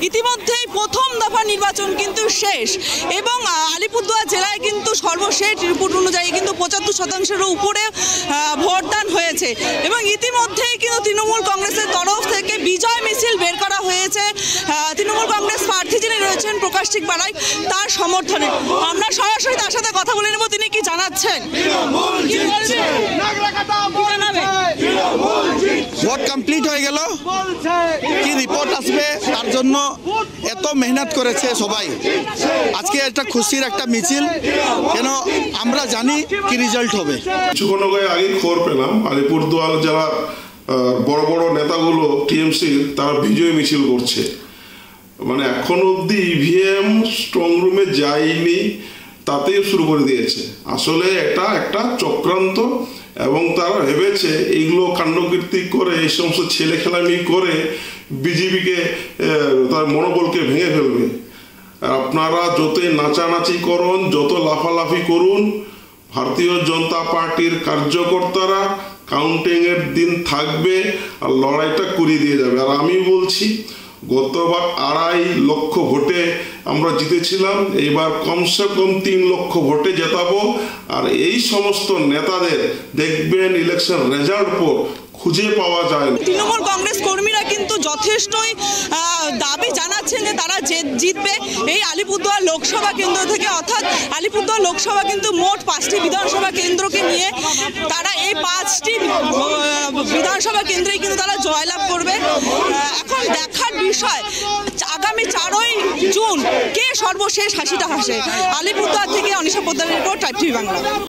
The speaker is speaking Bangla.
ইতিমধ্যেই প্রথম দফা নির্বাচন কিন্তু শেষ এবং আলিপুরদুয়ার জেলায় কিন্তু সর্বশেষ রিপোর্ট অনুযায়ী কিন্তু ৭৫%-এর উপরে ভোটদান হয়েছে এবং ইতিমধ্যেই কিন্তু তৃণমূল কংগ্রেসের তরফ থেকে বিজয় মিছিল বের করা হয়েছে। তৃণমূল কংগ্রেস প্রার্থী যিনি রয়েছেন প্রকাশ চিকবাড়াই তার সমর্থনে। আমরা সরাসরি তার সাথে কথা বলে নেব, তিনি কি জানাচ্ছেন। ভোট কমপ্লিট হয়ে গেল, কি রিপোর্ট আসবে তার জন্য এত মেহনত করেছে সবাই। আজকে একটা খুশির একটা মিছিল, কেন আমরা জানি কি রেজাল্ট হবে। কিছুক্ষণ আগে খবর পেলাম আলিপুরদুয়ার জেলার বড় বড় নেতাগুলো টিএমসির তারা বিজয় মিছিল করছে। মানে এখন অবধি ইভিএম স্ট্রং রুমে যায়নি, তাতেই শুরু করে দিয়েছে। আসলে এটা একটা চক্রান্ত এবং তারা ভেবেছে এইগুলো কাণ্ডকীর্তি করে এই সমস্ত ছেলে খেলামি করে বিজেপিকে তার মনোবলকে ভেঙে ফেলবে। আপনারা যতই নাচানাচি করুন, যত লাফালাফি করুন, ভারতীয় জনতা পার্টির কার্যকর্তারা কাউন্টিংয়ের দিন থাকবে আর লড়াইটা করিয়ে দিয়ে যাবে। আর আমি বলছি, গতবার ২.৫ লক্ষ ভোটে আমরা জিতেছিলাম, এইবার কমসে কম ৩ লক্ষ ভোটে জেতাবো। আর এই সমস্ত নেতাদের দেখবেন ইলেকশন রেজাল্ট পর খুঁজে পাওয়া যায়। তৃণমূল কংগ্রেস কর্মীরা কিন্তু যথেষ্টই দাবি জানাচ্ছেন যে তারা জিতবে এই আলিপুরদুয়ার লোকসভা কেন্দ্র থেকে। অর্থাৎ আলিপুরদুয়ার লোকসভা কিন্তু মোট ৫টি বিধানসভা কেন্দ্রকে নিয়ে তারা এই 5টি বিধানসভা কেন্দ্রেই কিন্তু তারা জয়লাভ করবে। এখন দেখার বিষয় আগামী ৪ই জুন কে সর্বশেষ হাসিটা হাসে। আলিপুরদুয়ার থেকে অনিশা পোদ্দারের রিপোর্ট, টাইপ টিভি বাংলা।